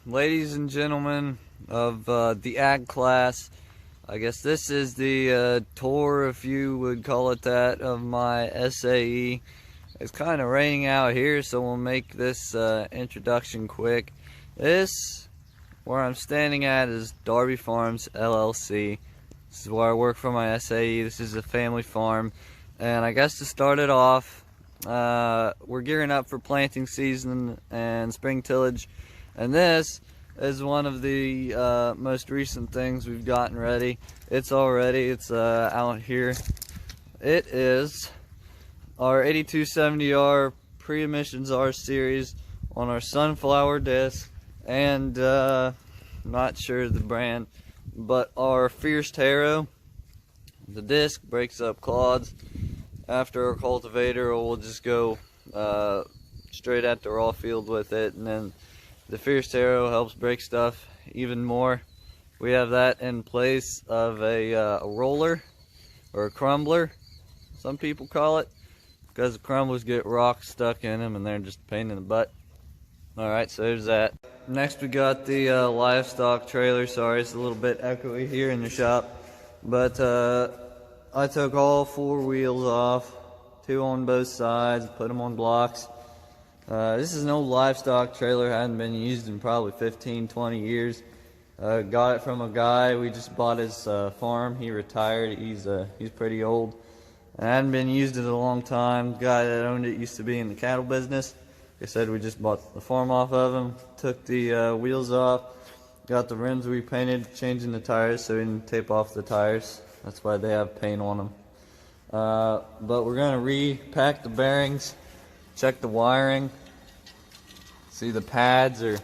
ladies and gentlemen of the ag class. I guess this is the tour, if you would call it that, of my SAE. It's kind of raining out here, so we'll make this introduction quick. This, where I'm standing at, is Darby Farms LLC. This is where I work for my SAE. This is a family farm, and I guess to start it off, we're gearing up for planting season and spring tillage, and this is one of the most recent things we've gotten ready. It's all ready. It's out here. It is our 8270R pre-emissions R series on our sunflower disc, and not sure the brand, but our Fierce Taro. The disc breaks up clods. After our cultivator, we'll just go straight at the raw field with it, and then the Fierce Taro helps break stuff even more. We have that in place of a roller, or a crumbler, some people call it, because the crumblers get rocks stuck in them and they're just a pain in the butt. Alright, so there's that. Next we got the livestock trailer. Sorry, it's a little bit echoey here in the shop, but I took all four wheels off, two on both sides, put them on blocks. This is an old livestock trailer, hadn't been used in probably 15-20 years. Got it from a guy. We just bought his farm. He retired. He's pretty old. It hadn't been used in a long time. The guy that owned it used to be in the cattle business. Like I said, we just bought the farm off of him, took the wheels off, got the rims repainted, changing the tires so we didn't tape off the tires. That's why they have paint on them. But we're going to repack the bearings, check the wiring, see the pads, or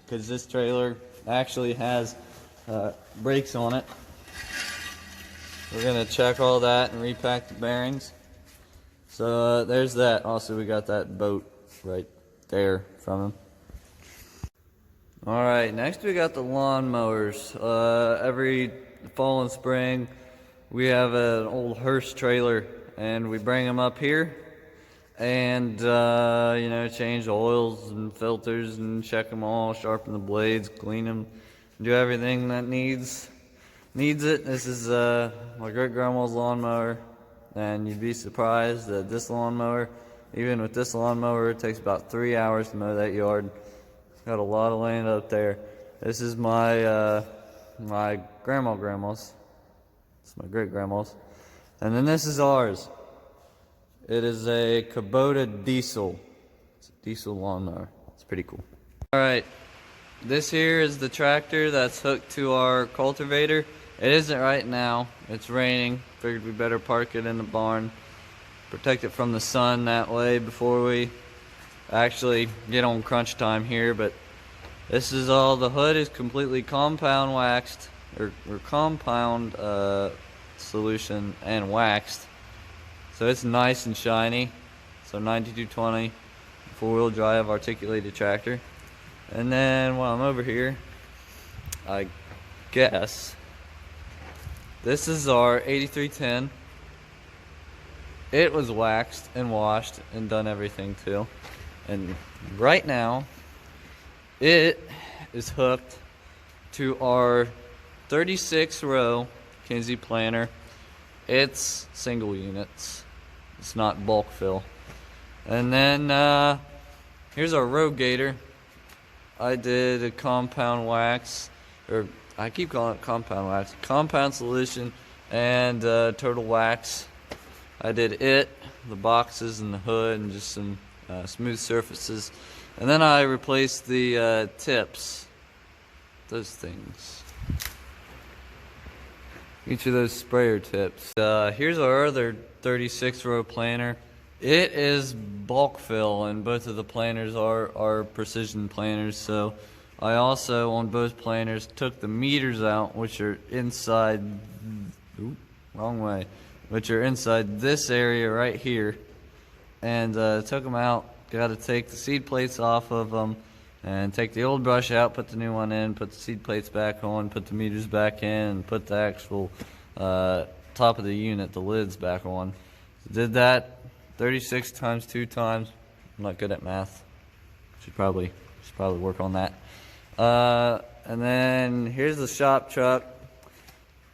because this trailer actually has brakes on it. We're going to check all that and repack the bearings. So there's that. Also, we got that boat right there from him. Alright, next we got the lawn mowers. Every fall and spring we have an old hearse trailer, and we bring them up here and change oils and filters and check them all, sharpen the blades, clean them, do everything that needs it. This is my great-grandma's lawnmower, and you'd be surprised that this lawnmower, even with this lawnmower, it takes about 3 hours to mow that yard. Got a lot of land up there. This is my my grandma's. It's my great-grandma's. And then this is ours. It is a Kubota diesel. It's a diesel lawnmower. It's pretty cool. Alright, this here is the tractor that's hooked to our cultivator. It isn't right now. It's raining. Figured we better park it in the barn. Protect it from the sun that way before we actually get on crunch time here. But this is all. The hood is completely compound waxed, or compound solution and waxed, so it's nice and shiny. So 9220 four-wheel drive articulated tractor. And then while I'm over here, I guess this is our 8310. It was waxed and washed and done everything too, and right now it is hooked to our 36-row Kinsey planter. It's single units. It's not bulk fill. And then here's our rogator. I did a compound wax, or I keep calling it compound wax, compound solution, and total wax. I did it, the boxes and the hood, and just some smooth surfaces. And then I replaced the tips, those things. Each of those sprayer tips. Here's our other 36-row planter. It is bulk fill, and both of the planters are precision planters. So I also, on both planters, took the meters out, which are inside, wrong way, which are inside this area right here, and took them out. Got to take the seed plates off of them, and take the old brush out, put the new one in, put the seed plates back on, put the meters back in, and put the actual top of the unit, the lids, back on. So did that 36 times 2 times. I'm not good at math. Should probably work on that. And then here's the shop truck.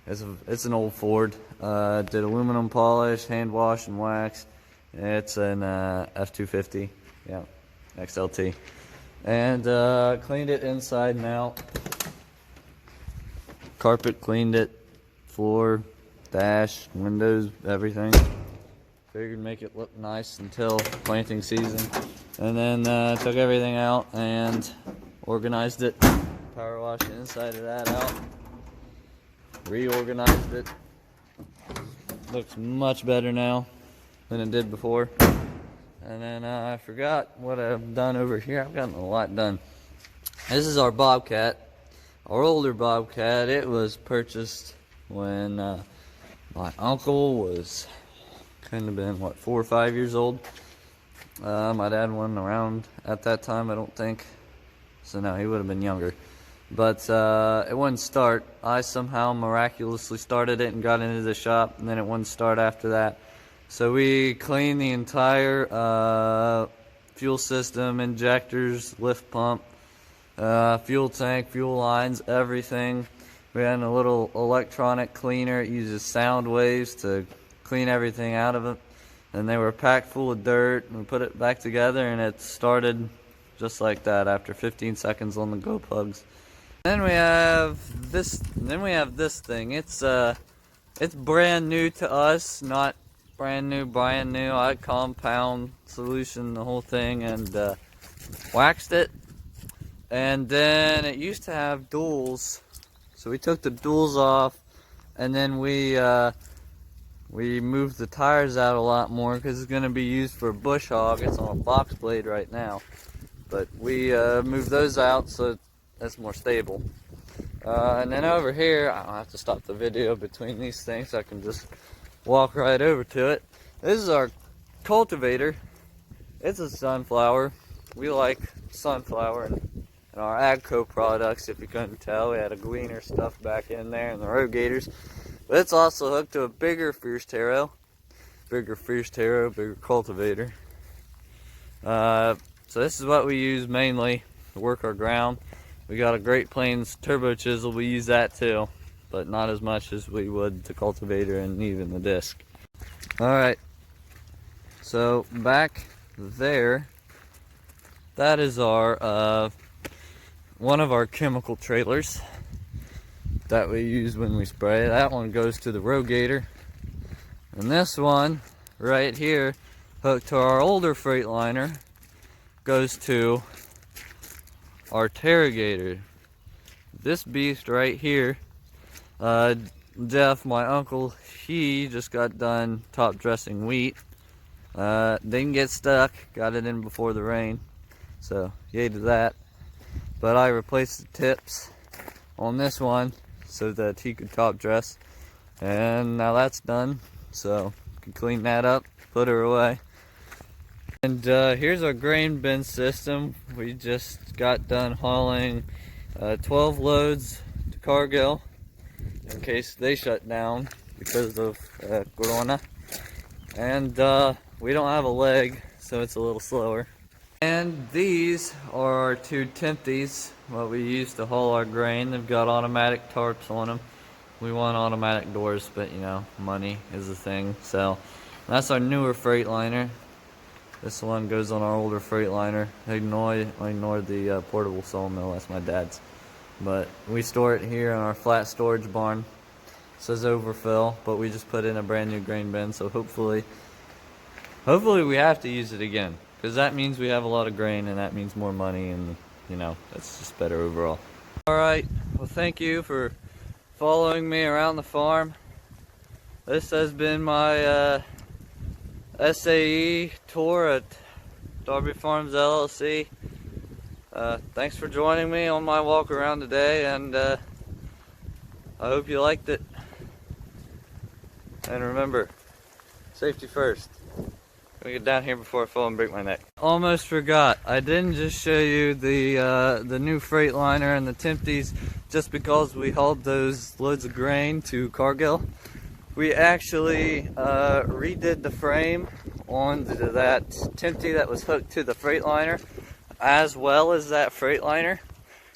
It's an old Ford. Did aluminum polish, hand wash, and wax. It's an F-250, yeah, XLT. And cleaned it inside and out. Carpet cleaned it, floor, dash, windows, everything. Figured make it look nice until planting season. And then took everything out and organized it. Power washed the inside of that out. Reorganized it. Looks much better now than it did before. And then I forgot what I've done over here. I've gotten a lot done. This is our bobcat, our older bobcat. It was purchased when my uncle was, couldn't have been, what, 4 or 5 years old. My dad wasn't around at that time, I don't think. So no, he would have been younger. But it wouldn't start. I somehow miraculously started it and got into the shop, and then it wouldn't start after that. So we cleaned the entire fuel system, injectors, lift pump, fuel tank, fuel lines, everything. We had a little electronic cleaner. It uses sound waves to clean everything out of it. And they were packed full of dirt, and we put it back together, and it started just like that after 15 seconds on the go plugs. Then we have this. Thing. It's brand new to us, not brand new. I compound solution the whole thing and waxed it. And then it used to have duals, so we took the duals off, and then we moved the tires out a lot more because it's going to be used for a bush hog. It's on a box blade right now, but we moved those out so it's more stable. And then over here, I don't have to stop the video between these things. I can just walk right over to it. This is our cultivator. It's a sunflower. We like sunflower and our Agco products, if you couldn't tell. We had a gleaner stuff back in there and the rogators. But it's also hooked to a bigger fierce taro, bigger cultivator. So this is what we use mainly to work our ground. We got a Great Plains turbo chisel. We use that too, but not as much as we would the cultivator and even the disc. Alright, so back there, that is our one of our chemical trailers that we use when we spray. That one goes to the rogator, and this one right here, hooked to our older Freightliner, goes to our Tarrigator. This beast right here, Jeff, my uncle, he just got done top dressing wheat. Didn't get stuck, got it in before the rain, so yay to that. But I replaced the tips on this one so that he could top dress, and now that's done, so can clean that up, put her away. And here's our grain bin system. We just got done hauling 12 loads to Cargill in case they shut down because of Corona. And we don't have a leg, so it's a little slower. And these are our two Tempties, what we use to haul our grain. They've got automatic tarps on them. We want automatic doors, but you know, money is the thing. So that's our newer Freightliner. This one goes on our older Freightliner. Ignore the portable sawmill, that's my dad's. But we store it here in our flat storage barn. It says overfill, but we just put in a brand new grain bin, so hopefully we have to use it again. Because that means we have a lot of grain, and that means more money, and you know, that's just better overall. Alright, well thank you for following me around the farm. This has been my SAE tour at Darby Farms LLC. Thanks for joining me on my walk around today, and I hope you liked it. And remember, safety first. Let me get down here before I fall and break my neck. Almost forgot, I didn't just show you the new Freightliner and the Tempties just because we hauled those loads of grain to Cargill. We actually redid the frame on that Tempty that was hooked to the Freightliner, as well as that Freightliner.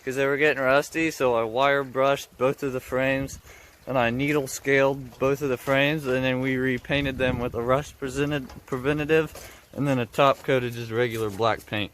because they were getting rusty, so I wire brushed both of the frames and I needle scaled both of the frames, and then we repainted them with a rust preventative and then a top coat of just regular black paint.